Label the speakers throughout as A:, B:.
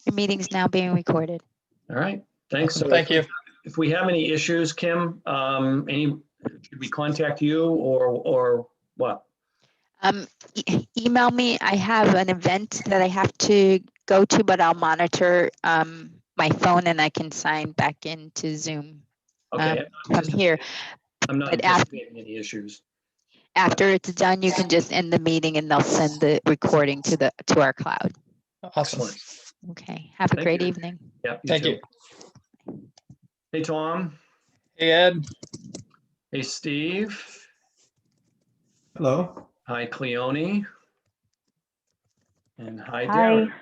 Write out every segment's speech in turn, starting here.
A: Your meeting's now being recorded.
B: All right, thanks. So
C: Thank you.
B: if we have any issues, Kim, should we contact you or what?
A: Email me. I have an event that I have to go to, but I'll monitor my phone and I can sign back into Zoom
B: Okay.
A: from here.
B: I'm not
A: But
B: anticipating any issues.
A: After it's done, you can just end the meeting and they'll send the recording to our cloud.
C: Awesome.
B: Excellent.
A: Okay. Have a
B: Thank
A: great
B: you.
A: evening.
B: Yeah.
C: Thank
B: too.
C: you.
B: Hey, Tom.
C: Hey, Ed.
B: Hey, Steve.
D: Hello.
B: Hi, Cleone. And hi,
E: Hi.
B: Darren.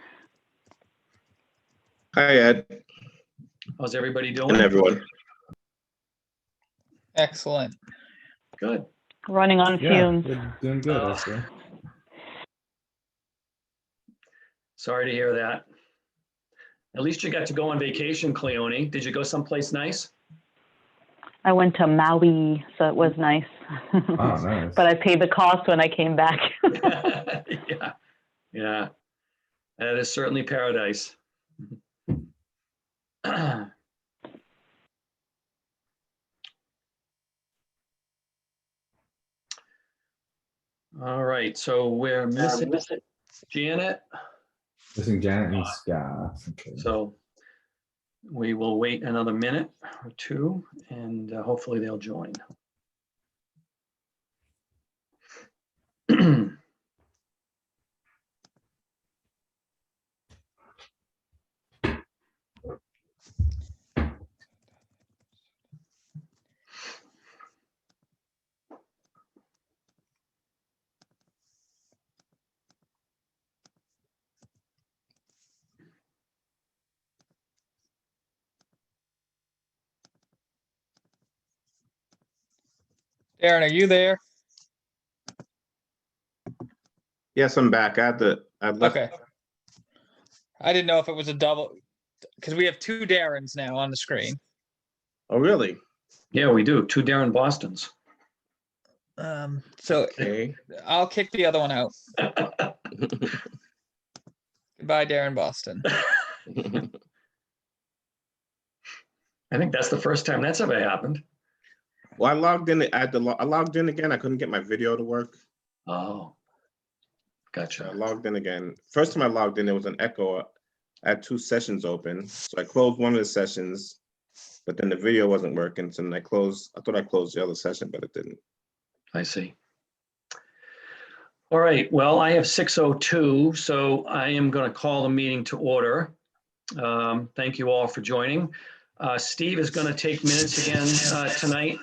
F: Hi, Ed,
B: How's everybody
F: and
B: doing?
F: everyone.
C: Excellent.
B: Good.
E: Running on
D: Yeah,
E: fumes.
D: we're doing good,
B: Uh,
D: actually.
B: Sorry to hear that. At least you got to go on vacation, Cleone. Did you go someplace nice?
E: I went to Maui, so it was nice.
D: Oh, nice.
E: But I paid the cost when I came back.
B: Yeah. Yeah. That is certainly paradise. All right, so we're missing Janet,
D: Missing Janet and Scott. Okay.
B: so we will wait another minute or two and hopefully they'll join.
C: Darren, are you there?
F: Yes, I'm back. I left.
C: Okay. I didn't know if it was a double, because we have two Darrens now on the screen.
F: Oh, really?
B: Yeah, we do. 2 Darren Bostons.
C: So
F: Okay.
C: I'll kick the other one out. Goodbye, Darren Boston.
B: I think that's the first time that's ever happened.
F: Well, I logged in. I logged in again. I couldn't get my video to work.
B: Oh,
F: So I
B: gotcha.
F: logged in again. First time I logged in, there was an echo. I had 2 sessions open, so I closed one of the sessions, but then the video wasn't working. So then I thought I closed the other session, but it didn't.
B: I see. All right, well, I have 6:02, so I am going to call the meeting to order. Thank you all for joining. Steve is going to take minutes again tonight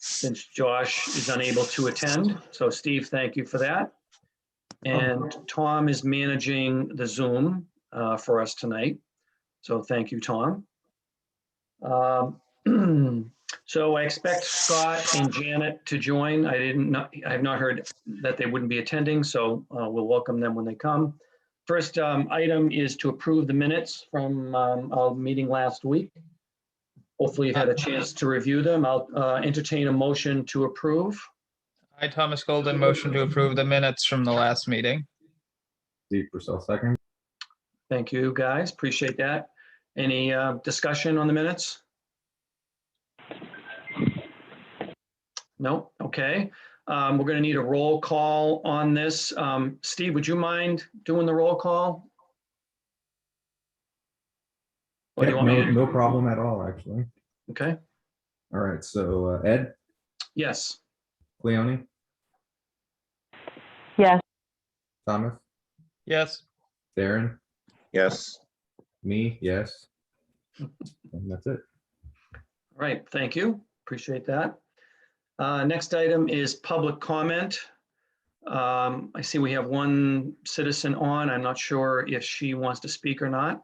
B: since Josh is unable to attend. So Steve, thank you for that. And Tom is managing the Zoom for us tonight. So thank you, Tom. So I expect Scott and Janet to join. I have not heard that they wouldn't be attending, so we'll welcome them when they come. First item is to approve the minutes from our meeting last week. Hopefully you've had a chance to review them. I'll entertain a motion to approve.
C: I, Thomas Golden, motion to approve the minutes from the last meeting.
D: Steve Purcell, second.
B: Thank you, guys. Appreciate that. Any discussion on the minutes? No? Okay. We're going to need a roll call on this. Steve, would you mind doing the roll call? Or do you
D: Yeah,
B: want me to?
D: no problem at all, actually.
B: Okay.
D: All right, so Ed,
B: Yes.
D: Cleone,
E: Yes.
D: Thomas,
C: Yes.
D: Darren,
F: Yes.
D: me, yes. And that's it.
B: All right. Thank you. Appreciate that. Next item is public comment. I see we have one citizen on. I'm not sure if she wants to speak or not.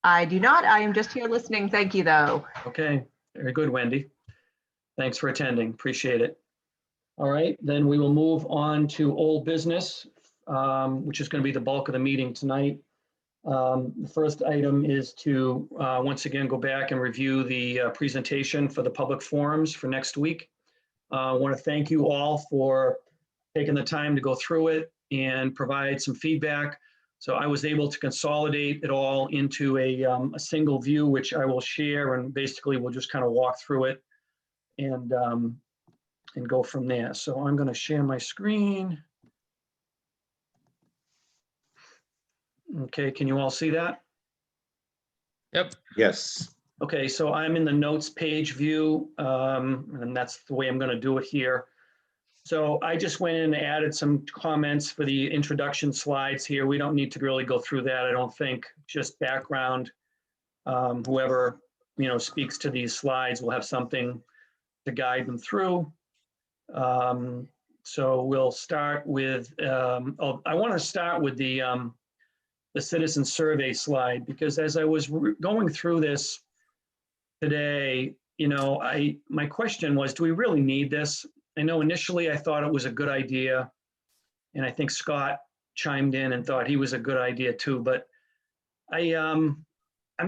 G: I do not. I am just here listening. Thank you, though.
B: Okay, very good, Wendy. Thanks for attending. Appreciate it. All right, then we will move on to old business, which is going to be the bulk of the meeting tonight. The first item is to once again go back and review the presentation for the public forums for next week. I want to thank you all for taken the time to go through it and provide some feedback. So I was able to consolidate it all into a single view, which I will share, and basically we'll just kind of walk through it and go from there. So I'm going to share my screen. Okay, can you all see that?
C: Yep.
F: Yes.
B: Okay, so I'm in the notes page view, and that's the way I'm going to do it here. So I just went in and added some comments for the introduction slides here. We don't need to really go through that, I don't think, just background. Whoever, speaks to these slides will have something to guide them through. So we'll start with, I want to start with the citizen survey slide, because as I was going through this today, my question was, do we really need this? I know initially I thought it was a good idea, and I think Scott chimed in and thought he was a good idea too, but I'm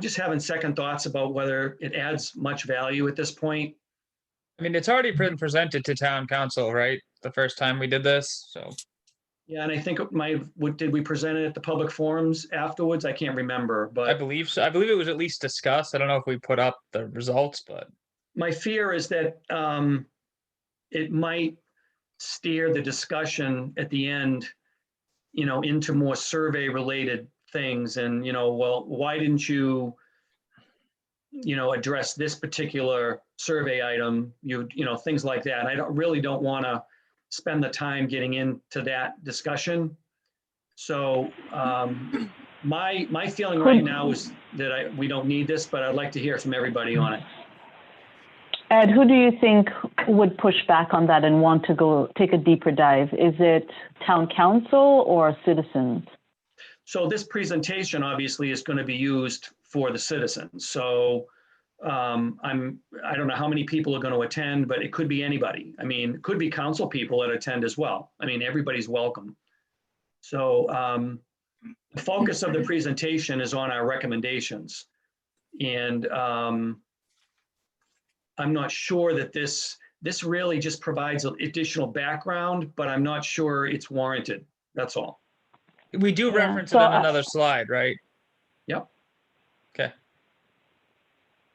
B: just having second thoughts about whether it adds much value at this point.
C: I mean, it's already been presented to town council, right? The first time we did this, so.
B: Yeah, and I think did we present it at the public forums afterwards? I can't remember,
C: I
B: but
C: believe so. I believe it was at least discussed. I don't know if we put up the results, but
B: my fear is that it might steer the discussion at the end, into more survey related things. And, well, why didn't you, address this particular survey item, things like that. And I really don't want to spend the time getting into that discussion. So my feeling right now is that we don't need this, but I'd like to hear from everybody on it.
E: Ed, who do you think would push back on that and want to go take a deeper dive? Is it town council or citizens?
B: So this presentation obviously is going to be used for the citizens. So I don't know how many people are going to attend, but it could be anybody. I mean, it could be council people that attend as well. I mean, everybody's welcome. So the focus of the presentation is on our recommendations. And I'm not sure that this really just provides additional background, but I'm not sure it's warranted. That's all.
C: we do
E: Yeah,
C: reference
E: so
C: it in another slide, right?
B: Yep.
C: Okay.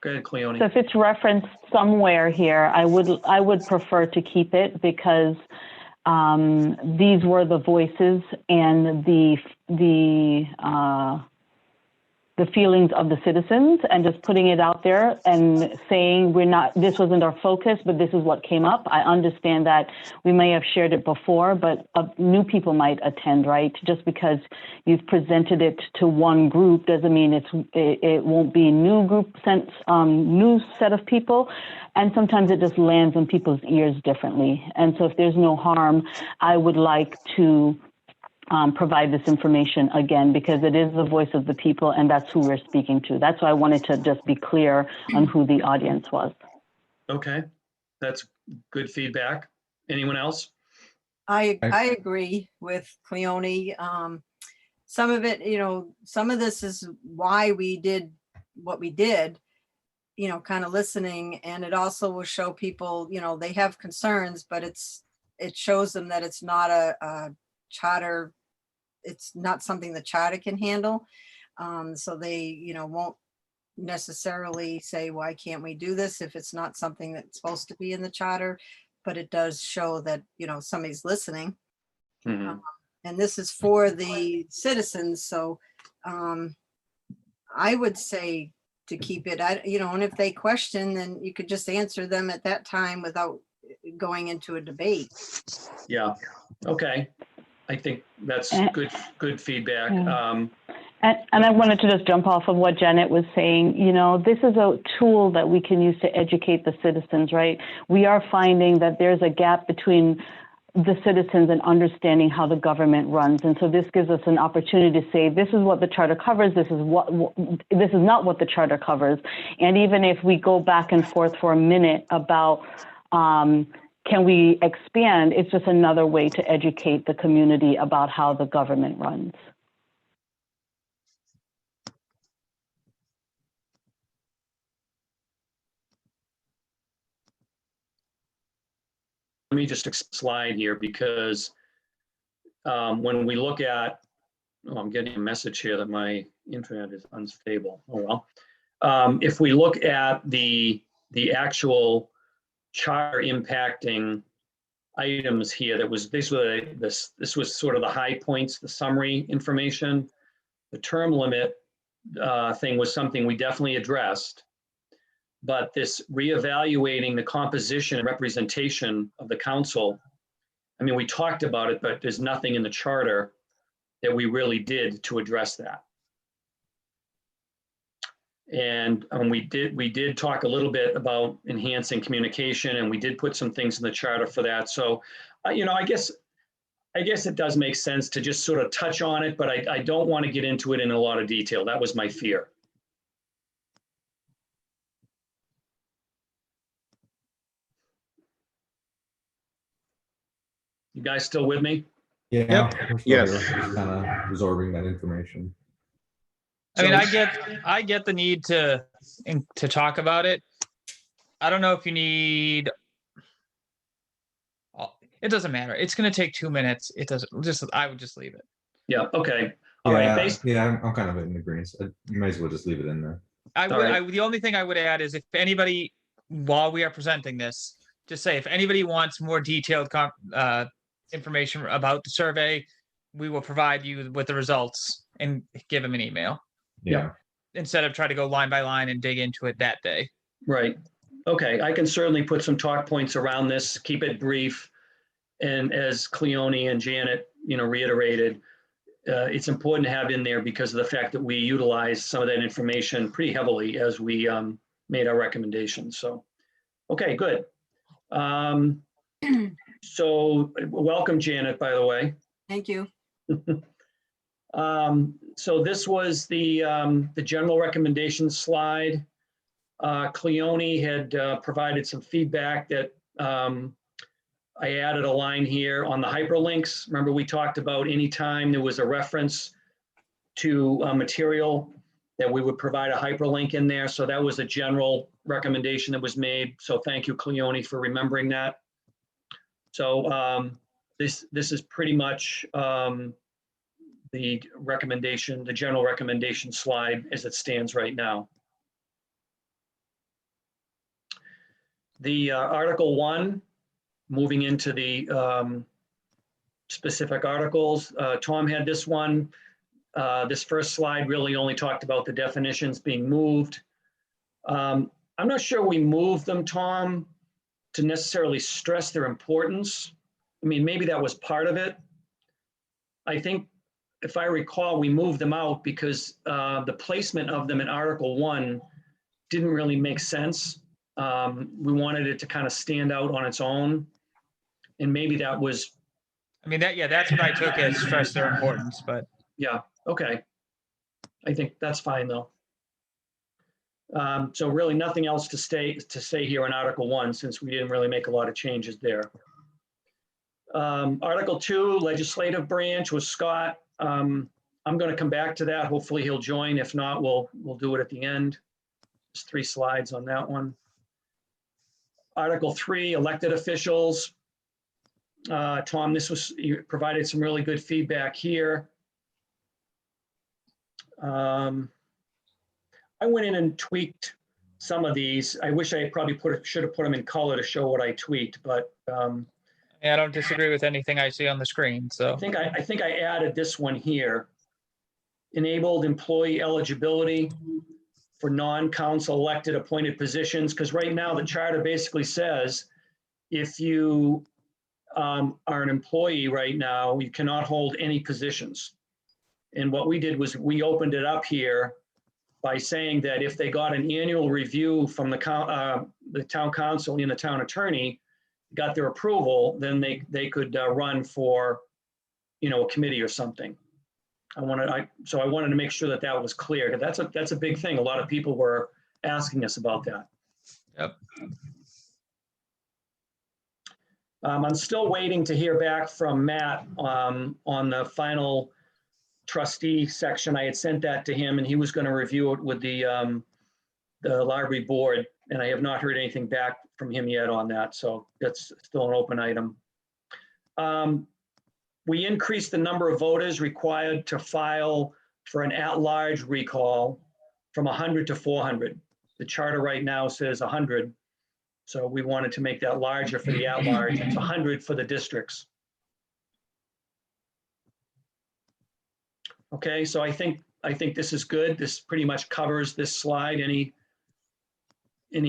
B: Go ahead, Cleone.
E: So if it's referenced somewhere here, I would prefer to keep it, because these were the voices and the feelings of the citizens, and just putting it out there and saying this wasn't our focus, but this is what came up. I understand that we may have shared it before, but new people might attend, right? Just because you've presented it to one group doesn't mean it won't be new set of people. And sometimes it just lands in people's ears differently. And so if there's no harm, I would like to provide this information again, because it is the voice of the people, and that's who we're speaking to. That's why I wanted to just be clear on who the audience was.
B: Okay, that's good feedback. Anyone else?
H: I agree with Cleone. Some of it, some of this is why we did what we did, kind of listening. And it also will show people, they have concerns, but it shows them that it's not a charter. It's not something the charter can handle. So they, won't necessarily say, why can't we do this if it's not something that's supposed to be in the charter? But it does show that, somebody's listening.
B: Mm-hmm.
H: And this is for the citizens. So I would say to keep it, and if they question, then you could just answer them at that time without going into a debate.
B: Yeah. Okay. I think that's good feedback.
E: And I wanted to just jump off of what Janet was saying. This is a tool that we can use to educate the citizens, right? We are finding that there's a gap between the citizens and understanding how the government runs. And so this gives us an opportunity to say, this is what the charter covers. This is not what the charter covers. And even if we go back and forth for a minute about, can we expand? It's just another way to educate the community about how the government runs.
B: Let me just slide here, because when we look at, oh, I'm getting a message here that my internet is unstable. Oh, well. If we look at the actual charter impacting items here, this was sort of the high points, the summary information. The term limit thing was something we definitely addressed, but this reevaluating the composition and representation of the council, I mean, we talked about it, but there's nothing in the charter that we really did to address that. And we did talk a little bit about enhancing communication, and we did put some things in the charter for that. So, you know, I guess it does make sense to just sort of touch on it, but I don't want to get into it in a lot of detail. That was my fear. You guys still with me?
D: Yeah, we're still
F: Yes.
D: here, just kind of absorbing that information.
C: I mean,
B: So-
C: I get the need to talk about it. I don't know if you need. It doesn't matter. It's going to take 2 minutes. It doesn't. I would just leave it.
B: Yeah. Okay. All right.
D: Yeah, I'm kind of in agreement. You might as well just leave it in there.
C: The only thing I would add is if anybody, while we are presenting this, just say if anybody wants more detailed information about the survey, we will provide you with the results and give them an email.
D: Yeah.
C: Instead of try to go line by line and dig into it that day.
B: Right. Okay. I can certainly put some talk points around this, keep it brief. And as Cleone and Janet, you know, reiterated, it's important to have in there because of the fact that we utilize some of that information pretty heavily as we made our recommendations. So, okay, good. So welcome, Janet, by the way.
H: Thank you.
B: So this was the general recommendations slide. Cleone had provided some feedback that I added a line here on the hyperlinks. Remember, we talked about anytime there was a reference to material that we would provide a hyperlink in there. So that was a general recommendation that was made. So thank you, Cleone, for remembering that. So this is pretty much the recommendation, the general recommendation slide as it stands right now. The Article 1, moving into the specific articles. Tom had this one. This first slide really only talked about the definitions being moved. I'm not sure we moved them, Tom, to necessarily stress their importance. I mean, maybe that was part of it. I think, if I recall, we moved them out because the placement of them in Article 1 didn't really make sense. We wanted it to kind of stand out on its own. And maybe that was.
C: I mean, that's what I took as stress their importance, but.
B: Yeah, okay. I think that's fine though. So really nothing else to say here in Article 1, since we didn't really make a lot of changes there. Article 2, legislative branch, was Scott. I'm going to come back to that. Hopefully he'll join. If not, we'll do it at the end. There's 3 slides on that one. Article 3, elected officials. Tom, you provided some really good feedback here. I went in and tweaked some of these. I wish I probably should have put them in color to show what I tweaked, but
C: I don't disagree with anything I see on the screen. So
B: I think I added this one here. Enabled employee eligibility for non-council elected appointed positions, because right now the charter basically says if you are an employee right now, you cannot hold any positions. And what we did was we opened it up here by saying that if they got an annual review from the town council and the town attorney, got their approval, then they could run for, you know, a committee or something. So I wanted to make sure that that was clear, because that's a big thing. A lot of people were asking us about that.
C: Yep.
B: I'm still waiting to hear back from Matt on the final trustee section. I had sent that to him and he was going to review it with the library board, and I have not heard anything back from him yet on that. So that's still an open item. we increased the number of voters required to file for an at-large recall from 100 to 400. The charter right now says 100. So we wanted to make that larger for the at-large. It's 100 for the districts. Okay, so I think this is good. This pretty much covers this slide. Any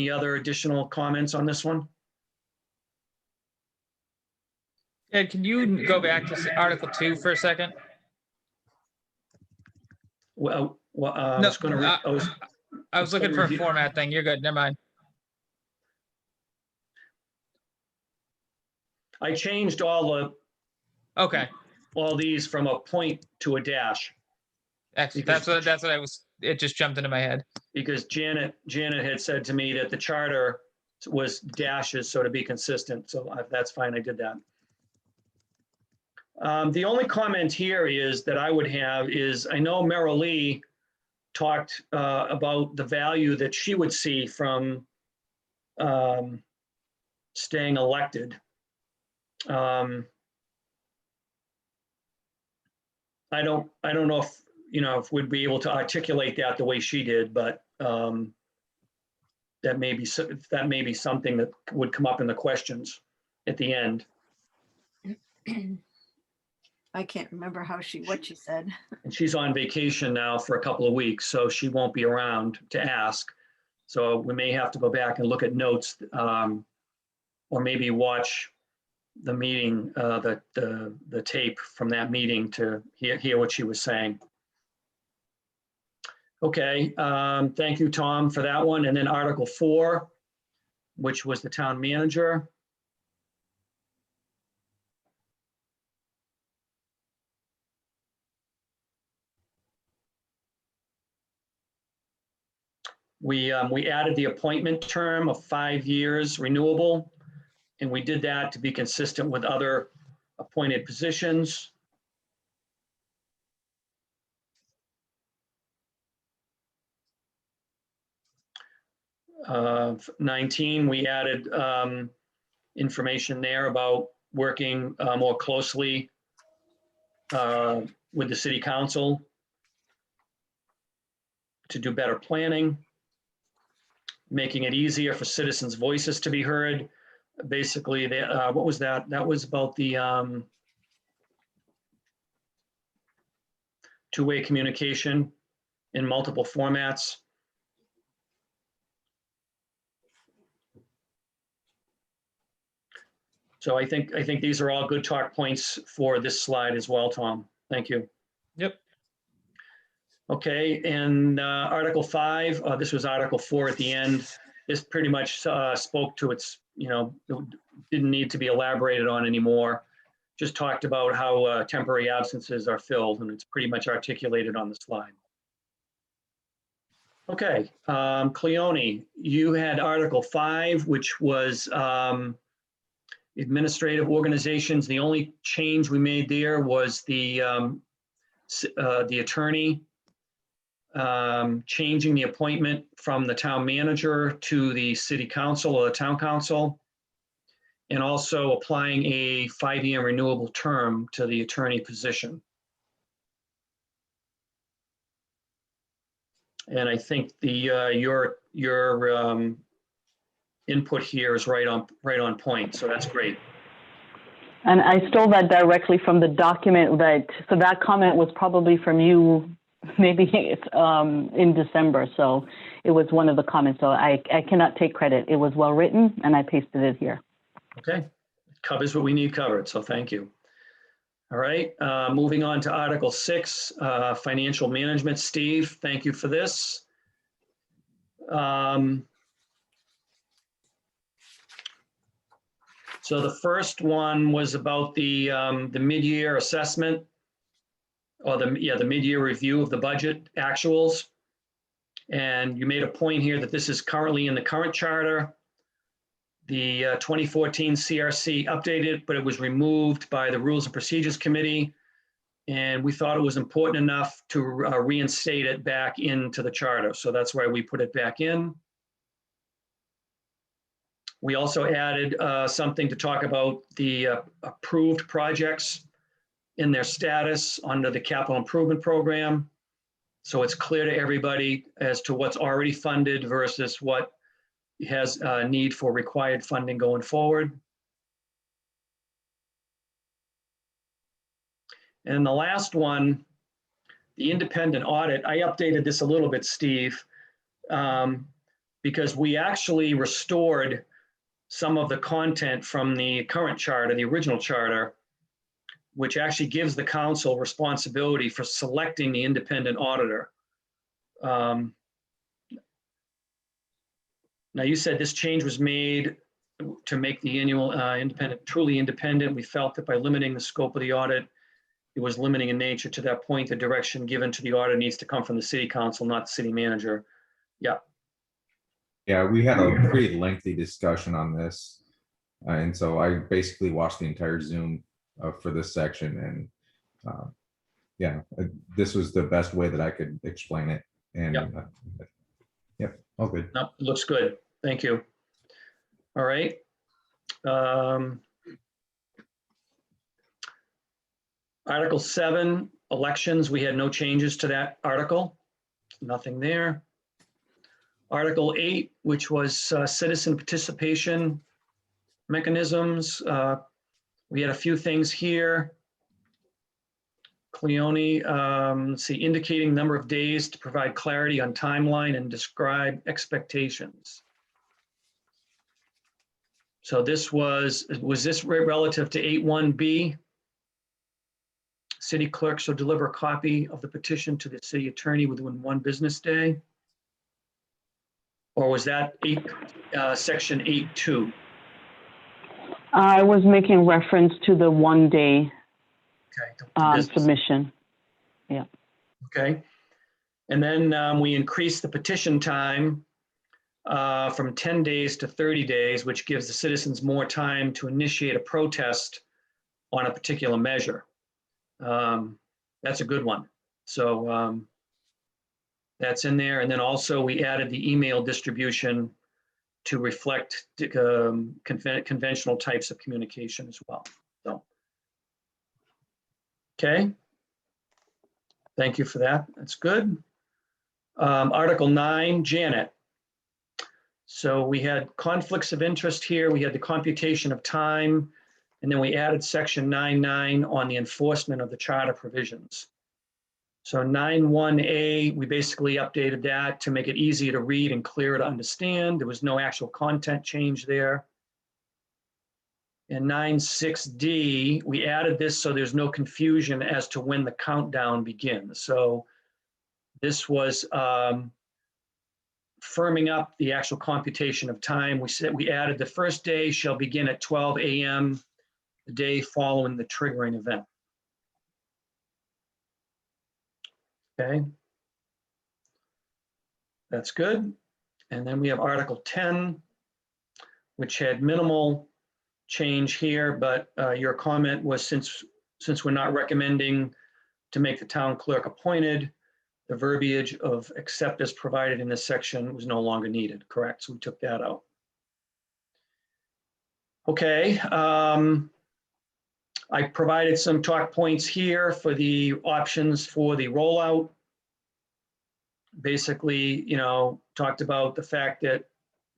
B: other additional comments on this one?
C: Ed, can you go back to Article 2 for a second?
B: Well, I
C: No,
B: was going to.
C: I was looking for a format thing. You're good. Never mind.
B: I changed all
C: Okay.
B: these from a point to a dash
C: Excellent.
B: Because-
C: That's what I was. It just jumped into my head.
B: because Janet had said to me that the charter was dashes, so to be consistent. So that's fine. I did that. The only comment here is that I would have is I know Merrill Lee talked about the value that she would see from staying elected. I don't know if if we'd be able to articulate that the way she did, but that may be something that would come up in the questions at the end.
H: I can't remember what she said.
B: And she's on vacation now for a couple of weeks, so she won't be around to ask. So we may have to go back and look at notes, or maybe watch the meeting, the tape from that meeting to hear what she was saying. Okay, thank you, Tom, for that one. And then Article 4, which was the town manager. We added the appointment term of 5 years renewable, and we did that to be consistent with other appointed positions. Uh, 19, we added information there about working more closely with the city council to do better planning, making it easier for citizens' voices to be heard. Basically, what was that? That was about the two-way communication in multiple formats. So I think these are all good talk points for this slide as well, Tom. Thank you.
C: Yep.
B: Okay, and Article 5, this was Article 4 at the end. This pretty much spoke to its, didn't need to be elaborated on anymore. Just talked about how temporary absences are filled, and it's pretty much articulated on the slide. Okay, Cleone, you had Article 5, which was administrative organizations. The only change we made there was the attorney changing the appointment from the town manager to the city council or the town council, and also applying a 5-year renewable term to the attorney position. And I think your input here is right on point. So that's great.
E: And I stole that directly from the document so that comment was probably from you, maybe in December. So it was one of the comments. So I cannot take credit. It was well written and I pasted it here.
B: Okay, covers what we need covered. So thank you. All right, moving on to Article 6, financial management. Steve, thank you for this. So the first one was about the mid-year assessment, or the mid-year review of the budget actuals. And you made a point here that this is currently in the current charter. The 2014 CRC updated, but it was removed by the Rules and Procedures Committee. And we thought it was important enough to reinstate it back into the charter. So that's why we put it back in. We also added something to talk about the approved projects in their status under the capital improvement program. So it's clear to everybody as to what's already funded versus what has a need for required funding going forward. And the last one, the independent audit, I updated this a little bit, Steve, because we actually restored some of the content from the current charter, the original charter, which actually gives the council responsibility for selecting the independent auditor. Now, you said this change was made to make the annual independent truly independent. We felt that by limiting the scope of the audit, it was limiting in nature. To that point, the direction given to the audit needs to come from the city council, not the city manager. Yeah.
D: Yeah, we had a pretty lengthy discussion on this. And so I basically watched the entire Zoom for this section, and yeah, this was the best way that I could explain it. And yep, all good.
B: No, it looks good. Thank you. All right. Article 7, elections. We had no changes to that article. Nothing there. Article 8, which was citizen participation mechanisms. We had a few things here. Cleone, let's see, indicating number of days to provide clarity on timeline and describe expectations. So this was this relative to 8.1b? City clerk shall deliver a copy of the petition to the city attorney within 1 business day? Or was that section 8.2?
E: I was making reference to the 1 day
B: Okay.
E: submission. Yeah.
B: Okay. And then we increased the petition time from 10 days to 30 days, which gives the citizens more time to initiate a protest on a particular measure. That's a good one. So that's in there. And then also we added the email distribution to reflect conventional types of communication as well. So, okay. Thank you for that. That's good. Article 9, Janet. So we had conflicts of interest here. We had the computation of time, and then we added section 9.9 on the enforcement of the charter provisions. So 9.1a, we basically updated that to make it easier to read and clearer to understand. There was no actual content change there. And 9.6d, we added this so there's no confusion as to when the countdown begins. So this was firming up the actual computation of time. We said we added the first day shall begin at 12 a.m. the day following the triggering event. Okay. That's good. And then we have Article 10, which had minimal change here, but your comment was since we're not recommending to make the town clerk appointed, the verbiage of except as provided in this section was no longer needed, correct? So we took that out. Okay. I provided some talk points here for the options for the rollout. Basically, you know, talked about the fact that it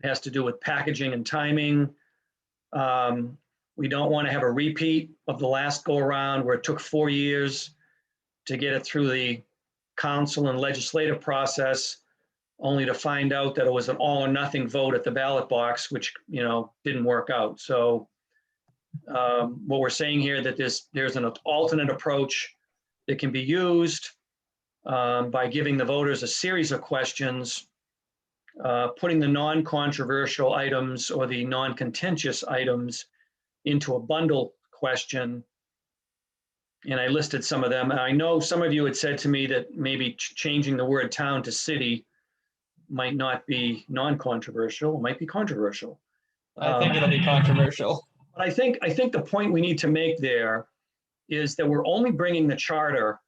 B: has to do with packaging and timing. We don't want to have a repeat of the last go around where it took 4 years to get it through the council and legislative process, only to find out that it was an all or nothing vote at the ballot box, which, you know, didn't work out. So what we're saying here that there's an alternate approach that can be used by giving the voters a series of questions, putting the non-controversial items or the non-contentious items into a bundle question. And I listed some of them. I know some of you had said to me that maybe changing the word town to city might not be non-controversial, it might be controversial.
C: I think it'll be controversial.
B: But I think the point we need to make there is that we're only bringing the charter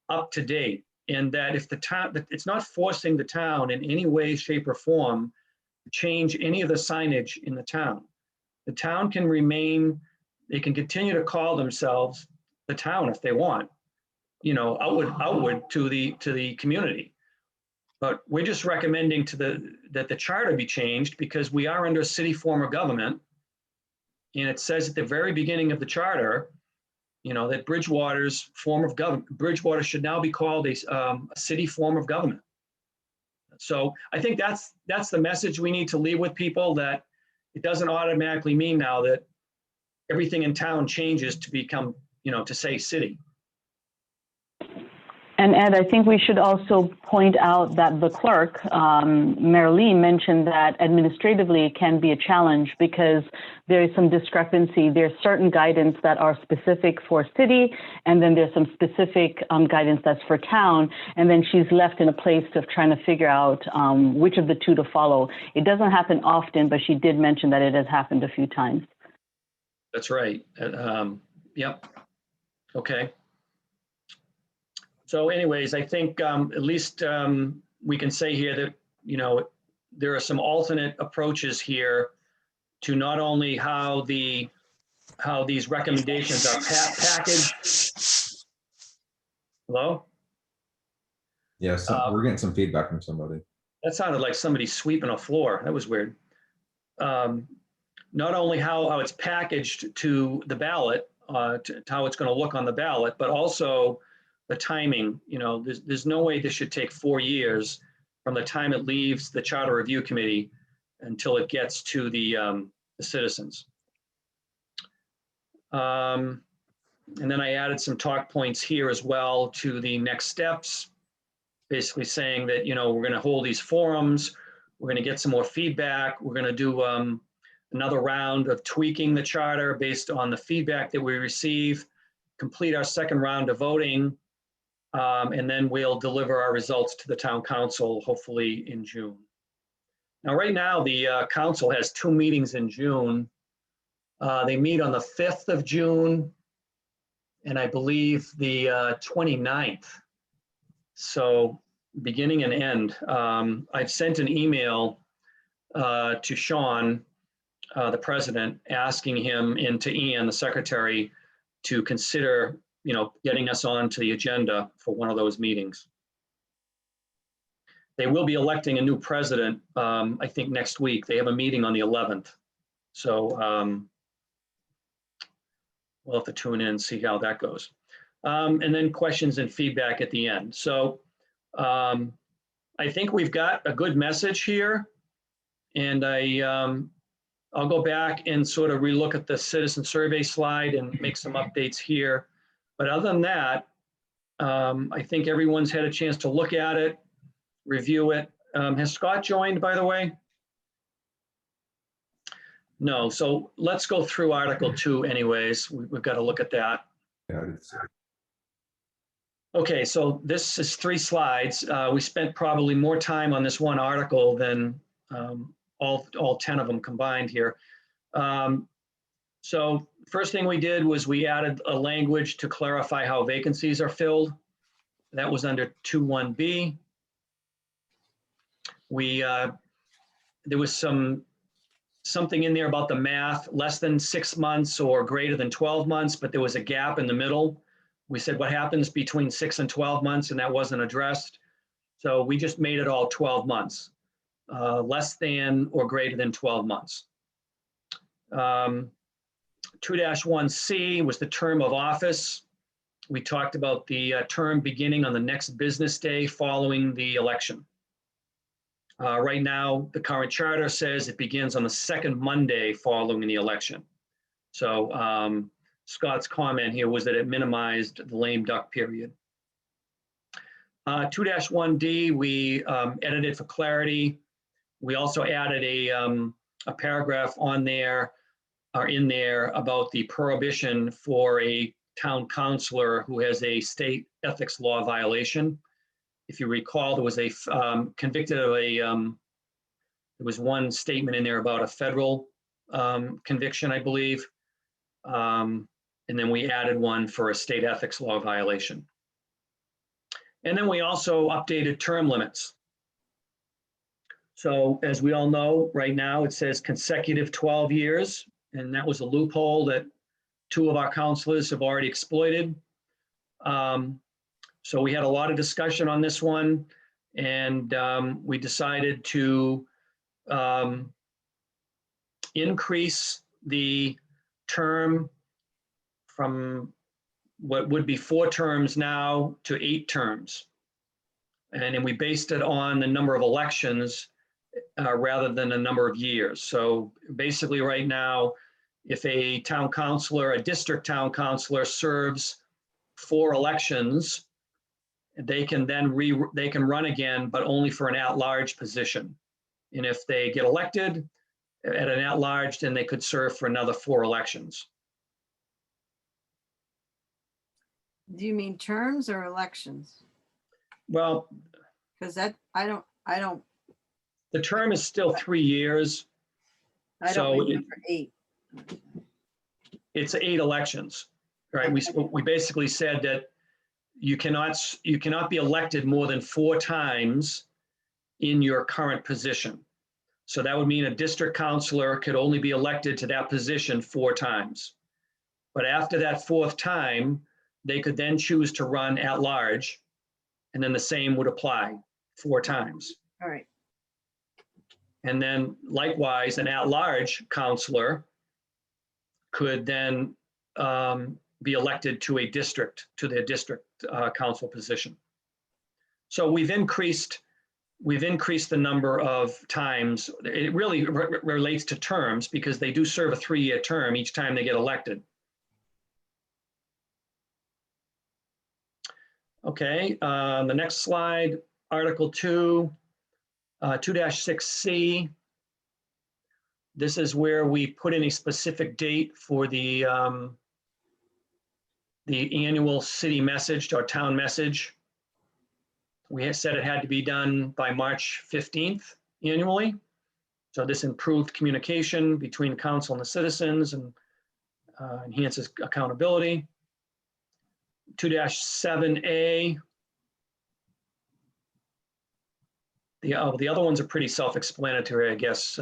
B: up to date, and that if the town, it's not forcing the town in any way, shape, or form to change any of the signage in the town. The town can remain, they can continue to call themselves the town if they want, outward to the community. But we're just recommending that the charter be changed because we are under a city form of government. And it says at the very beginning of the charter, that Bridgewater should now be called a city form of government. So I think that's the message we need to leave with people, that it doesn't automatically mean now that everything in town changes to become, to say city.
E: And Ed, I think we should also point out that the clerk, Marilee, mentioned that administratively it can be a challenge because there is some discrepancy. There's certain guidance that are specific for city, and then there's some specific guidance that's for town. And then she's left in a place of trying to figure out which of the two to follow. It doesn't happen often, but she did mention that it has happened a few times.
B: That's right. Yep. Okay. So anyways, I think at least we can say here that, there are some alternate approaches here to not only how these recommendations are packaged. Hello?
D: Yes, we're getting some feedback from somebody.
B: That sounded like somebody sweeping a floor. That was weird. Not only how it's packaged to the ballot, to how it's going to look on the ballot, but also the timing. There's no way this should take 4 years from the time it leaves the Charter Review Committee until it gets to the citizens. And then I added some talk points here as well to the next steps, basically saying that, we're going to hold these forums, we're going to get some more feedback, we're going to do another round of tweaking the charter based on the feedback that we receive, complete our second round of voting, and then we'll deliver our results to the town council, hopefully in June. Now, right now, the council has 2 meetings in June. They meet on the 5th of June, and I believe the 29th. So beginning and end. I've sent an email to Sean, the president, asking him, and to Ian, the secretary, to consider, getting us onto the agenda for one of those meetings. They will be electing a new president, I think next week. They have a meeting on the 11th. So we'll have to tune in and see how that goes. And then questions and feedback at the end. So I think we've got a good message here. And I'll go back and sort of relook at the citizen survey slide and make some updates here. But other than that, I think everyone's had a chance to look at it, review it. Has Scott joined, by the way? No, so let's go through Article 2 anyways. We've got to look at that.
D: Yeah, I did see.
B: Okay, so this is 3 slides. We spent probably more time on this one article than all 10 of them combined here. So first thing we did was we added a language to clarify how vacancies are filled. That was under 2.1b. There was something in there about the math, less than 6 months or greater than 12 months, but there was a gap in the middle. We said what happens between 6 and 12 months, and that wasn't addressed. So we just made it all 12 months. Less than or greater than 12 months. 2-1C was the term of office. We talked about the term beginning on the next business day following the election. Right now, the current charter says it begins on the 2nd Monday following the election. So Scott's comment here was that it minimized the lame duck period. 2-1D, we edited for clarity. We also added a paragraph on there, or in there, about the prohibition for a town councilor who has a state ethics law violation. If you recall, there was a convicted of a, there was one statement in there about a federal conviction, I believe. And then we added one for a state ethics law violation. And then we also updated term limits. So as we all know, right now it says consecutive 12 years, and that was a loophole that two of our counselors have already exploited. So we had a lot of discussion on this one, and we decided to increase the term from what would be 4 terms now to 8 terms. And then we based it on the number of elections rather than a number of years. So basically right now, if a town councilor, a district town councilor serves 4 elections, they can then they can run again, but only for an at-large position. And if they get elected at an at-large, then they could serve for another 4 elections.
H: Do you mean terms or elections?
B: Well,
H: Because that, I don't
B: the term is still 3 years. So
H: remember 8.
B: it's 8 elections, right? We basically said that you cannot be elected more than 4 times in your current position. So that would mean a district councilor could only be elected to that position 4 times. But after that 4th time, they could then choose to run at large, and then the same would apply 4 times.
H: All right.
B: And then likewise, an at-large counselor could then be elected to a district, to their district council position. So we've increased the number of times. It really relates to terms because they do serve a 3-year term each time they get elected. Okay, the next slide, Article 2, 2-6C. This is where we put in a specific date for the annual city message or town message. We had said it had to be done by March 15th annually. So this improved communication between council and the citizens and enhances accountability. 2-7A. The other ones are pretty self-explanatory, I guess.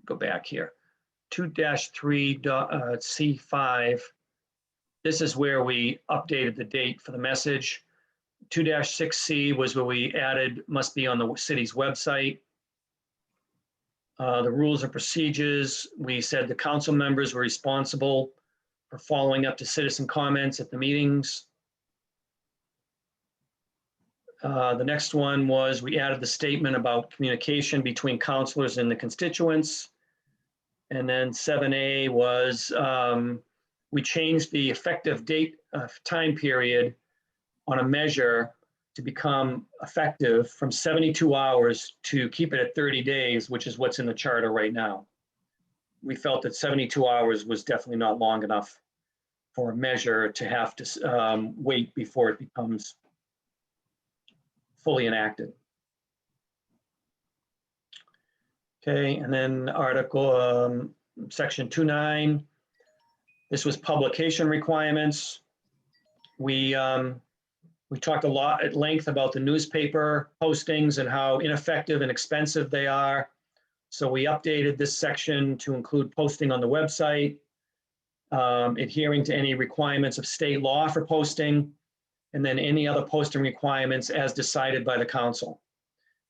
B: Go back here. 2-3C5. This is where we updated the date for the message. 2-6C was where we added must be on the city's website. The rules and procedures, we said the council members were responsible for following up to citizen comments at the meetings. The next one was we added the statement about communication between councilors and the constituents. And then 7A was we changed the effective date time period on a measure to become effective from 72 hours to keep it at 30 days, which is what's in the charter right now. We felt that 72 hours was definitely not long enough for a measure to have to wait before it becomes fully enacted. Okay, and then Article Section 2.9. This was publication requirements. We talked a lot at length about the newspaper postings and how ineffective and expensive they are. So we updated this section to include posting on the website, adhering to any requirements of state law for posting, and then any other posting requirements as decided by the council.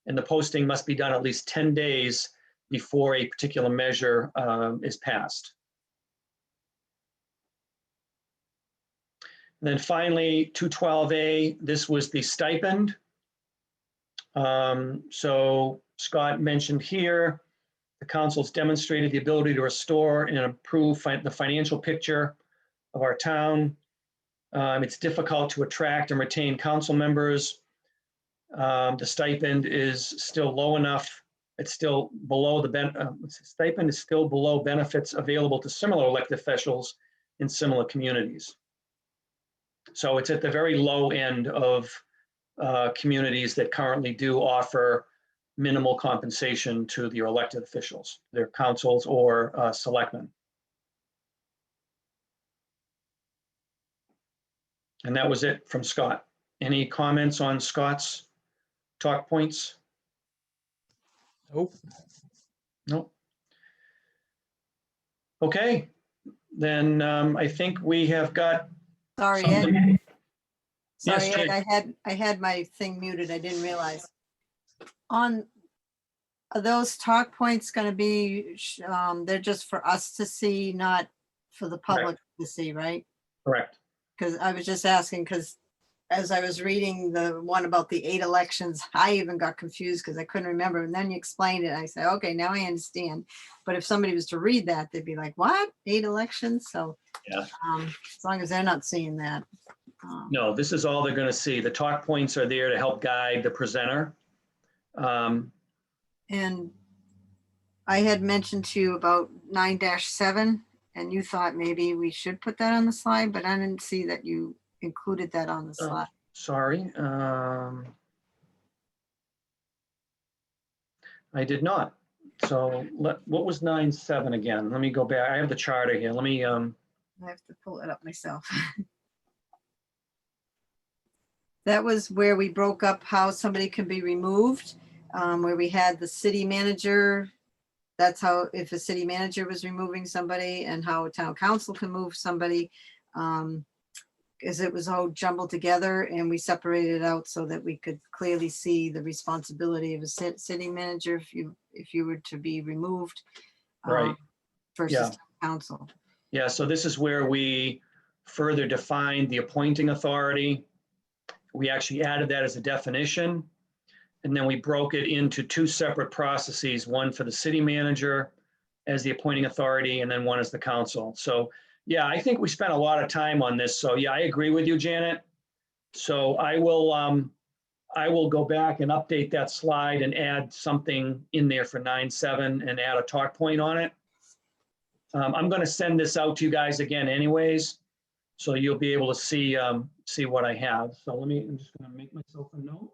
B: And the posting must be done at least 10 days before a particular measure is passed. And then finally, 212A, this was the stipend. So Scott mentioned here, the council's demonstrated the ability to restore and improve the financial picture of our town. It's difficult to attract and retain council members. The stipend is still low enough. It's still below stipend is still below benefits available to similar elected officials in similar communities. So it's at the very low end of communities that currently do offer minimal compensation to their elected officials, their councils or selectmen. And that was it from Scott. Any comments on Scott's talk points?
C: Nope.
B: Nope. Okay, then I think we have got
H: Sorry, Ed.
B: something.
H: Sorry,
B: Yes,
H: Ed, I had my thing muted. I didn't realize. Are those talk points going to be, they're just for us to see, not for the public to see, right?
B: Correct.
H: Because I was just asking, because as I was reading the one about the 8 elections, I even got confused because I couldn't remember. And then you explained it. I said, okay, now I understand. But if somebody was to read that, they'd be like, what? 8 elections? So
B: Yeah.
H: as long as they're not seeing that.
B: No, this is all they're going to see. The talk points are there to help guide the presenter.
H: And I had mentioned to you about 9-7, and you thought maybe we should put that on the slide, but I didn't see that you included that on the slide.
B: Sorry. I did not. So what was 9-7 again? Let me go back. I have the charter here. Let me,
H: I have to pull it up myself. That was where we broke up how somebody can be removed, where we had the city manager. That's how, if a city manager was removing somebody, and how a town council can move somebody. Because it was all jumbled together, and we separated it out so that we could clearly see the responsibility of a city manager if you were to be removed.
B: Right.
H: Versus
B: Yeah.
H: town council.
B: Yeah, so this is where we further defined the appointing authority. We actually added that as a definition. And then we broke it into 2 separate processes, one for the city manager as the appointing authority, and then one as the council. So yeah, I think we spent a lot of time on this. So yeah, I agree with you, Janet. So I will go back and update that slide and add something in there for 9-7 and add a talk point on it. I'm going to send this out to you guys again anyways, so you'll be able to see what I have. So I'm just going to make myself a note.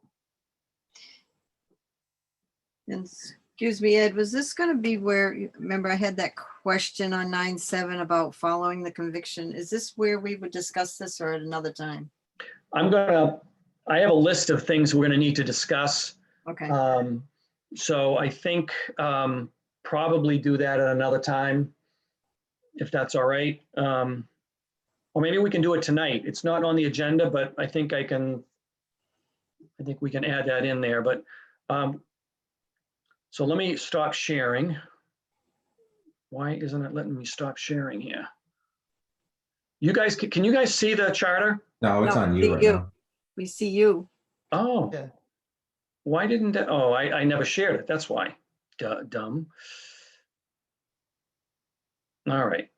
H: And excuse me, Ed, was this going to be where, remember I had that question on 9-7 about following the conviction? Is this where we would discuss this, or at another time?
B: I have a list of things we're going to need to discuss.
H: Okay.
B: So I think probably do that at another time, if that's all right. Or maybe we can do it tonight. It's not on the agenda, but I think we can add that in there. But so let me stop sharing. Why isn't it letting me stop sharing here? You guys, can you guys see the charter?
D: No, it's
H: No,
D: on
H: we
D: you
H: see
D: right
H: you.
D: now.
H: We see you.
B: Oh.
C: Yeah.
B: Why didn't that? Oh, I never shared it. That's why. Dumb. All right.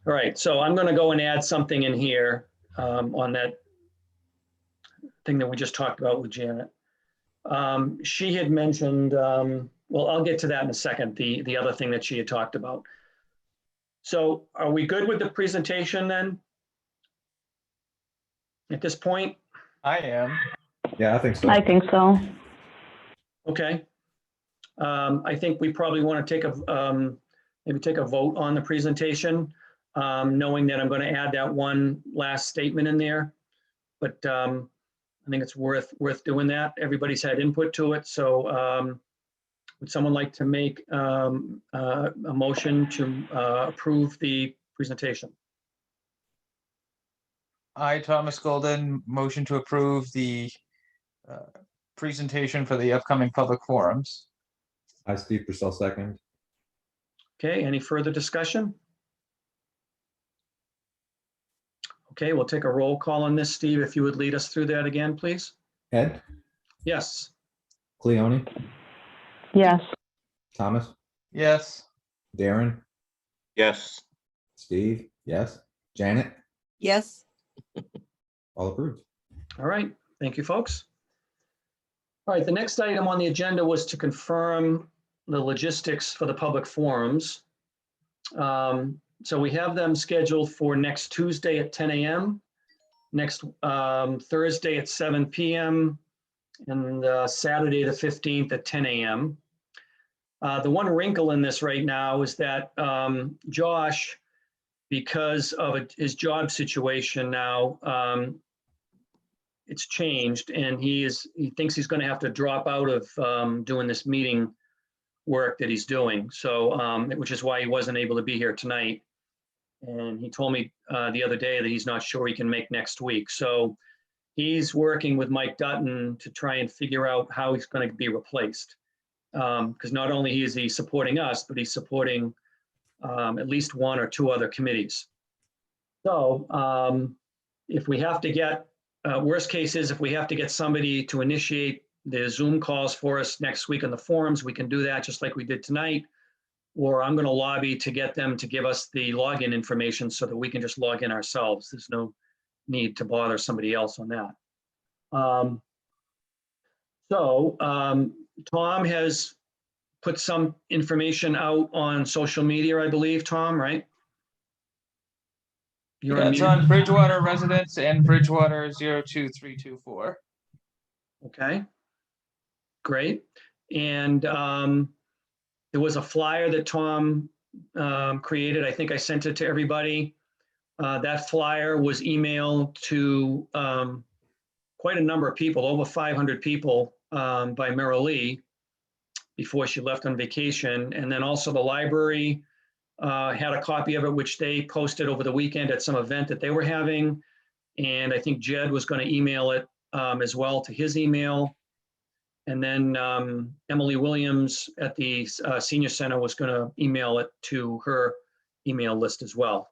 B: All right, so I'm going to go and add something in here on that thing that we just talked about with Janet. She had mentioned, well, I'll get to that in a second, the other thing that she had talked about. So are we good with the presentation then? At this point?
C: I am.
D: Yeah, I think so.
E: I think so.
B: Okay. I think we probably want to take maybe take a vote on the presentation, knowing that I'm going to add that one last statement in there. But I think it's worth doing that. Everybody's had input to it. So would someone like to make a motion to approve the presentation?
C: I, Thomas Golden, motion to approve the presentation for the upcoming public forums.
D: I, Steve Purcell, second.
B: Okay, any further discussion? Okay, we'll take a roll call on this. Steve, if you would lead us through that again, please.
D: Ed,
B: Yes.
D: Cleone,
E: Yes.
D: Thomas,
C: Yes.
D: Darren,
F: Yes.
D: Steve, yes. Janet,
H: Yes.
D: all approved.
B: All right, thank you, folks. All right, the next item on the agenda was to confirm the logistics for the public forums. So we have them scheduled for next Tuesday at 10 a.m., next Thursday at 7 p.m., and Saturday the 15th at 10 a.m. The one wrinkle in this right now is that Josh, because of his job situation now, it's changed, and he thinks he's going to have to drop out of doing this meeting work that he's doing. So, which is why he wasn't able to be here tonight. And he told me the other day that he's not sure he can make next week. So he's working with Mike Dutton to try and figure out how he's going to be replaced. Because not only is he supporting us, but he's supporting at least one or two other committees. So if we have to get, worst case is if we have to get somebody to initiate the Zoom calls for us next week on the forums, we can do that just like we did tonight. Or I'm going to lobby to get them to give us the login information so that we can just log in ourselves. There's no need to bother somebody else on that. Tom has put some information out on social media, I believe, Tom, right? You're
C: Yeah, it's
B: unmuted.
C: on Bridgewater residents and Bridgewater 02324.
B: Okay, great. And there was a flyer that Tom created. I think I sent it to everybody. That flyer was emailed to quite a number of people, over 500 people by Merrill Lee before she left on vacation. And then also the library had a copy of it, which they posted over the weekend at some event that they were having. And I think Jed was going to email it as well to his email. And then Emily Williams at the Senior Center was going to email it to her email list as well.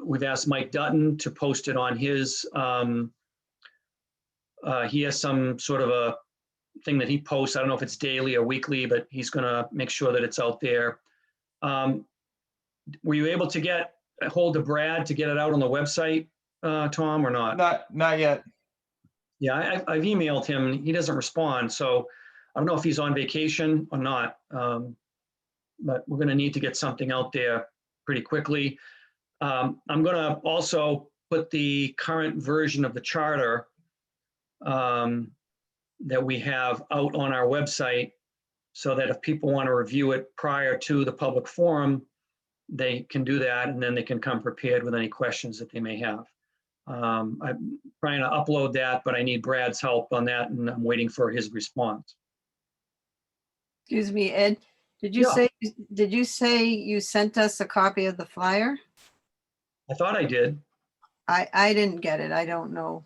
B: We've asked Mike Dutton to post it on his, he has some sort of a thing that he posts. I don't know if it's daily or weekly, but he's going to make sure that it's out there. Were you able to get a hold of Brad to get it out on the website, Tom, or not?
C: Not yet.
B: Yeah, I've emailed him. He doesn't respond. So I don't know if he's on vacation or not. But we're going to need to get something out there pretty quickly. I'm going to also put the current version of the charter that we have out on our website so that if people want to review it prior to the public forum, they can do that, and then they can come prepared with any questions that they may have. I'm trying to upload that, but I need Brad's help on that, and I'm waiting for his response.
H: Excuse me, Ed, did you say you sent us a copy of the flyer?
B: I thought I did.
H: I didn't get it. I don't know.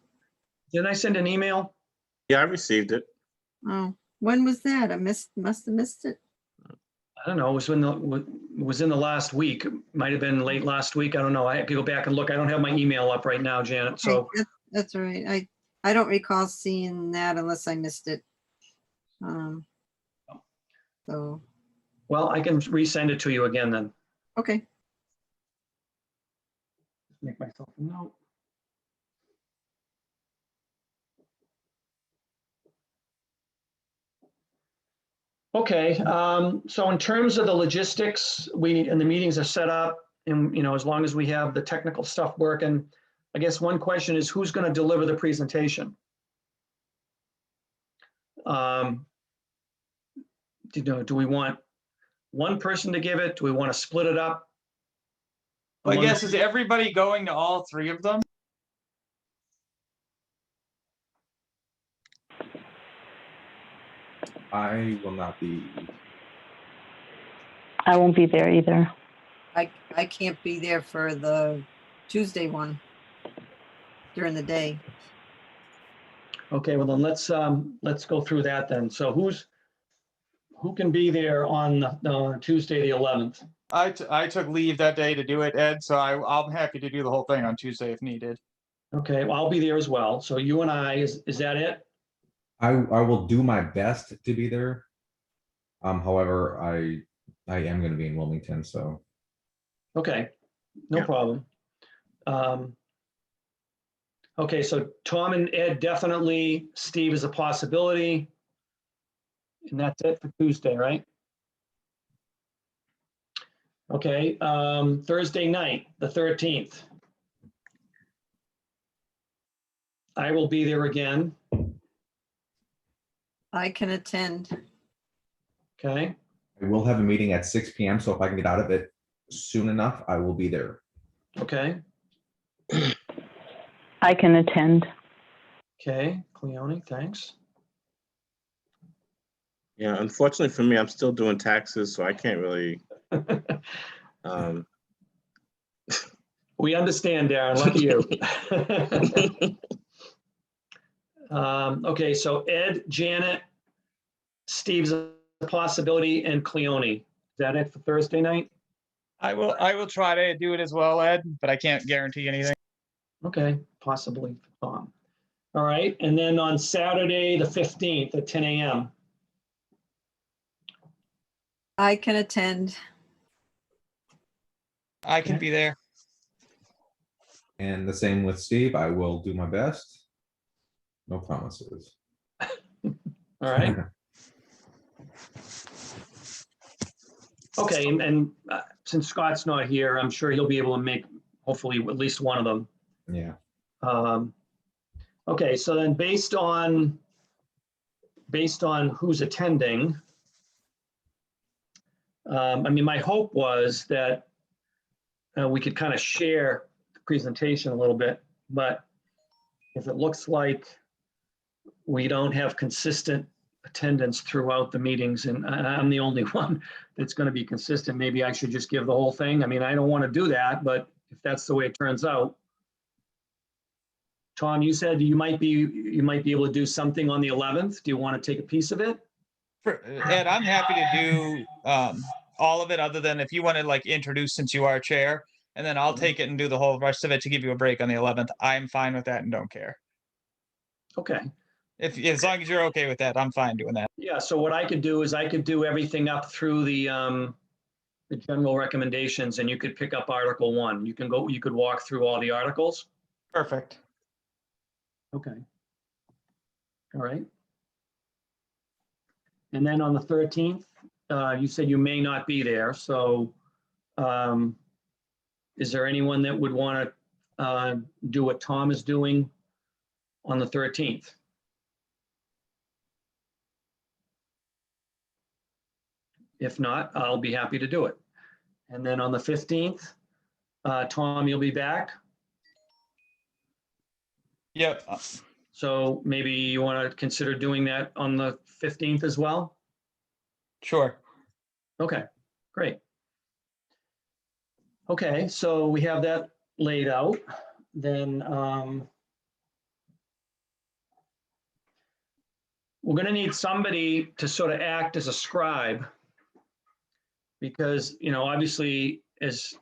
B: Didn't I send an email?
F: Yeah, I received it.
H: Oh, when was that? Must have missed it.
B: I don't know. It was in the last week. Might have been late last week. I don't know. I have to go back and look. I don't have my email up right now, Janet. So
H: Okay, that's all right. I don't recall seeing that unless I missed it. So,
B: well, I can resend it to you again then.
H: okay.
B: Make myself a note. Okay, so in terms of the logistics, and the meetings are set up, and as long as we have the technical stuff working, I guess one question is who's going to deliver the presentation? Do we want one person to give it? Do we want to split it up?
C: I guess, is everybody going to all three of them?
D: I will not be.
E: I won't be there either.
H: I can't be there for the Tuesday one during the day.
B: Okay, well then let's go through that then. So who can be there on Tuesday the 11th?
C: I took leave that day to do it, Ed, so I'm happy to do the whole thing on Tuesday if needed.
B: Okay, well, I'll be there as well. So you and I, is that it?
D: I will do my best to be there. However, I am going to be in Wilmington, so.
B: Okay, no
F: Yeah.
B: problem. Okay, so Tom and Ed definitely, Steve is a possibility. And that's it for Tuesday, right? Okay, Thursday night, the 13th. I will be there again,
H: I can attend.
B: okay?
D: I will have a meeting at 6 p.m. So if I can get out of it soon enough, I will be there.
B: Okay,
E: I can attend.
B: Okay, Cleone, thanks.
F: Yeah, unfortunately for me, I'm still doing taxes, so I can't really.
B: We understand, Darren, lucky you. Okay, so Ed, Janet, Steve's a possibility, and Cleone. Is that it for Thursday night?
C: I will try to do it as well, Ed, but I can't guarantee anything.
B: Okay, possibly for Tom. All right, and then on Saturday, the 15th at 10 a.m.
H: I can attend.
C: I can be there.
D: And the same with Steve. I will do my best. No promises.
B: All right. Okay, and since Scott's not here, I'm sure he'll be able to make hopefully at least one of them.
D: Yeah.
B: Okay, so then based on who's attending, I mean, my hope was that we could kind of share the presentation a little bit, but if it looks like we don't have consistent attendance throughout the meetings, and I'm the only one that's going to be consistent, maybe I should just give the whole thing. I mean, I don't want to do that, but if that's the way it turns out. Tom, you said you might be able to do something on the 11th. Do you want to take a piece of it?
C: Ed, I'm happy to do all of it, other than if you want to like introduce, since you are chair, and then I'll take it and do the whole rest of it to give you a break on the 11th. I'm fine with that and don't care.
B: Okay.
C: As long as you're okay with that, I'm fine doing that.
B: Yeah, so what I could do is I could do everything up through the general recommendations, and you could pick up Article 1. You could walk through all the articles.
C: Perfect.
B: Okay. All right. And then on the 13th, you said you may not be there. So is there anyone that would want to do what Tom is doing on the 13th? If not, I'll be happy to do it. And then on the 15th, Tom, you'll be back.
C: Yep.
B: So maybe you want to consider doing that on the 15th as well?
C: Sure.
B: Okay, great. Okay, so we have that laid out. Then we're going to need somebody to sort of act as a scribe, because, you know, obviously as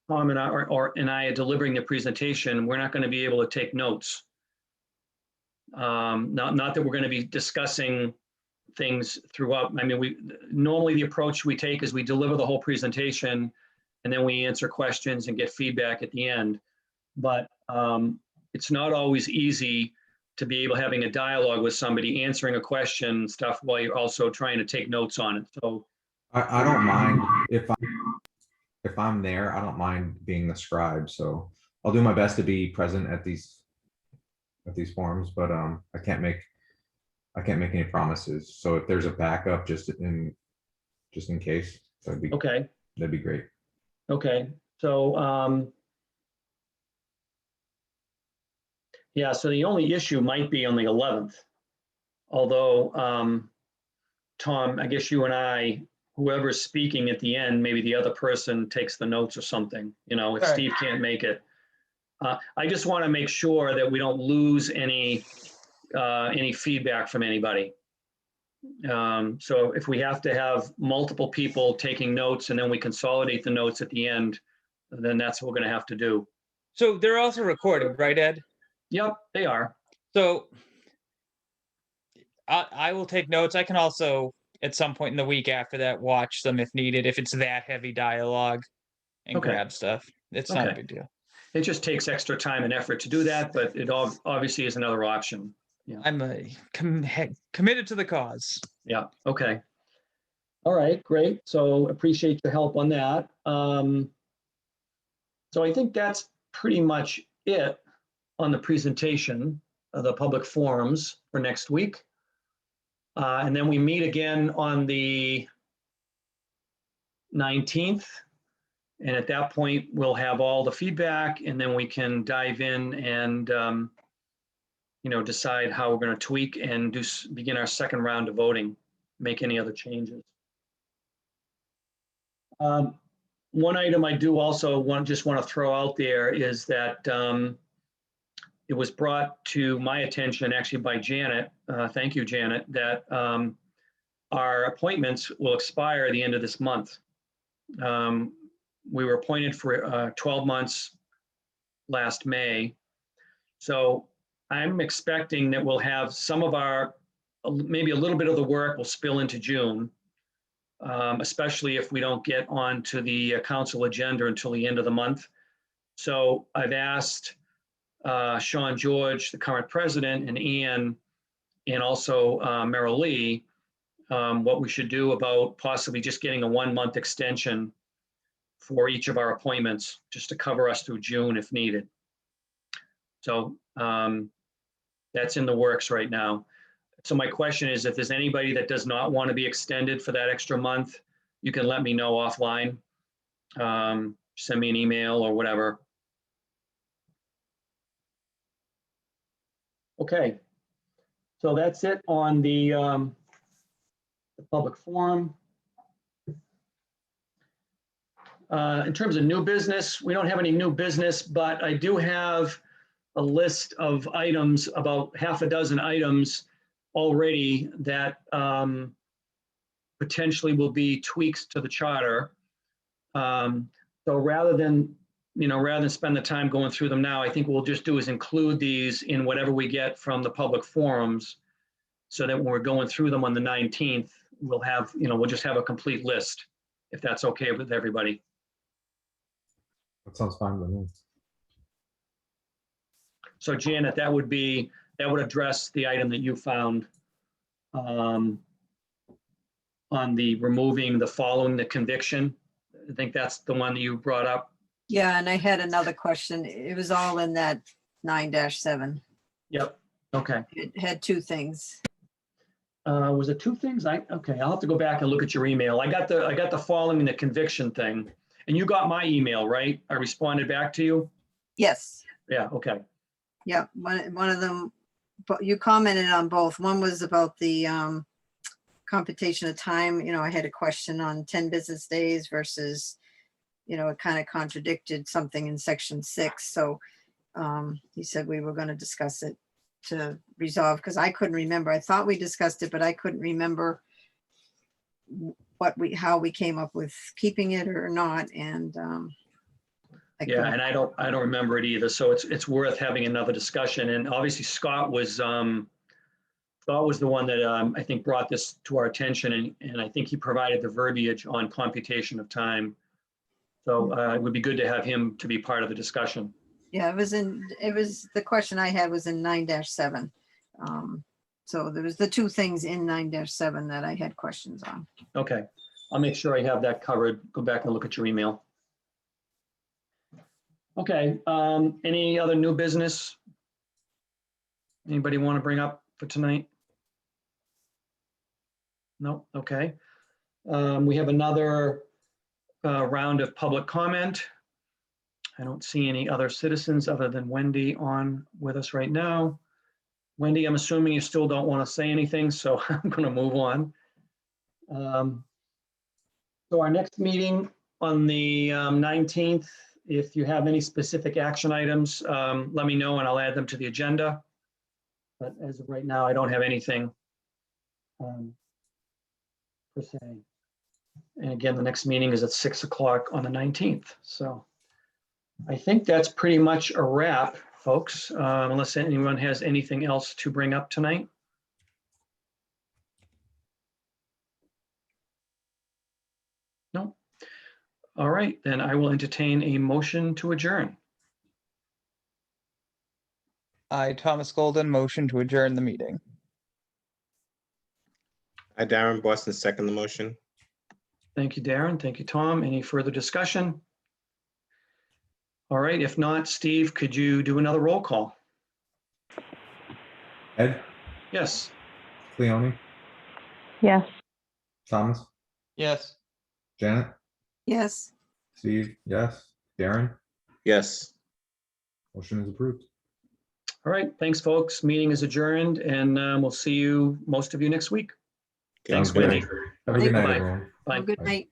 B: Tom and I are delivering the presentation, we're not going to be able to take notes. Not that we're going to be discussing things throughout. I mean, normally the approach we take is we deliver the whole presentation and then we answer questions and get feedback at the end. But it's not always easy to be able having a dialogue with somebody, answering a question, stuff, while you're also trying to take notes on it. So
D: I don't mind if I'm there. I don't mind being the scribe. So I'll do my best to be present at these forums, but I can't make any promises. So if there's a backup, just in case, that'd be
B: okay,
D: that'd be great.
B: okay. So yeah, so the only issue might be on the 11th. Although Tom, I guess you and I, whoever's speaking at the end, maybe the other person takes the notes or something, you know, if
C: All right.
B: Steve can't make it. I just want to make sure that we don't lose any feedback from anybody. So if we have to have multiple people taking notes and then we consolidate the notes at the end, then that's what we're going to have to do.
C: So they're also recorded, right, Ed?
B: Yep, they are.
C: So I will take notes. I can also, at some point in the week after that, watch them if needed, if it's that heavy dialogue, and
B: Okay.
C: grab stuff. It's not a
B: Okay.
C: big deal.
B: It just takes extra time and effort to do that, but it obviously is another option.
C: I'm committed to the cause.
B: Yeah, okay. All right, great. So appreciate your help on that. So I think that's pretty much it on the presentation of the public forums for next week. And then we meet again on the 19th. And at that point, we'll have all the feedback, and then we can dive in and decide how we're going to tweak and begin our second round of voting, make any other changes. One item I do also just want to throw out there is that it was brought to my attention actually by Janet, thank you, Janet, that our appointments will expire at the end of this month. We were appointed for 12 months last May. So I'm expecting that we'll have some of our, maybe a little bit of the work will spill into June, especially if we don't get onto the council agenda until the end of the month. So I've asked Sean George, the current president, and Ian, and also Merrill Lee, what we should do about possibly just getting a 1-month extension for each of our appointments, just to cover us through June if needed. So that's in the works right now. So my question is, if there's anybody that does not want to be extended for that extra month, you can let me know offline. Send me an email or whatever. Okay, so that's it on the public forum. In terms of new business, we don't have any new business, but I do have a list of items, about half a dozen items already that potentially will be tweaks to the charter. So rather than spend the time going through them now, I think what we'll just do is include these in whatever we get from the public forums, so that when we're going through them on the 19th, we'll have, we'll just have a complete list, if that's okay with everybody.
D: That sounds fine with me.
B: So Janet, that would address the item that you found on the removing the following the conviction. I think that's the one that you brought up.
H: Yeah, and I had another question. It was all in that 9-7.
B: Yep. Okay.
H: It had two things.
B: Was it two things? Okay, I'll have to go back and look at your email. I got the following the conviction thing, and you got my email, right? I responded back to you.
H: Yes.
B: Yeah. Okay.
H: Yeah. One of them, but you commented on both. One was about the computation of time. I had a question on 10 business days versus, it kind of contradicted something in section 6. So he said we were going to discuss it to resolve, because I couldn't remember. I thought we discussed it, but I couldn't remember how we came up with keeping it or not. And
B: yeah, and I don't remember it either. So it's worth having another discussion. And obviously Scott was the one that I think brought this to our attention, and I think he provided the verbiage on computation of time. So it would be good to have him to be part of the discussion.
H: Yeah, the question I had was in 9-7. So there was the two things in 9-7 that I had questions on.
B: Okay, I'll make sure I have that covered. Go back and look at your email. Okay, any other new business? Anybody want to bring up for tonight? No, okay. We have another round of public comment. I don't see any other citizens other than Wendy on with us right now. Wendy, I'm assuming you still don't want to say anything, so I'm going to move on. So our next meeting on the 19th, if you have any specific action items, let me know and I'll add them to the agenda. But as of right now, I don't have anything per se. And again, the next meeting is at 6 o'clock on the 19th. So I think that's pretty much a wrap, folks, unless anyone has anything else to bring up tonight. No. All right, then I will entertain a motion to adjourn.
I: I, Thomas Golden, motion to adjourn the meeting.
F: I, Darren Boston, second the motion.
B: Thank you, Darren. Thank you, Tom. Any further discussion? All right, if not, Steve, could you do another roll call?
D: Ed,
B: Yes.
D: Cleone,
E: Yes.
D: Thomas,
I: Yes.
D: Janet,
H: Yes.
D: Steve, yes, Darren,
F: Yes.
D: motion is approved.
B: All right, thanks, folks. Meeting is adjourned, and we'll see you, most of you, next week. Thanks,
D: Sounds good.
B: Wendy.
D: Have a good night,
B: Bye-bye.
D: everyone.
B: Bye.
H: Good night.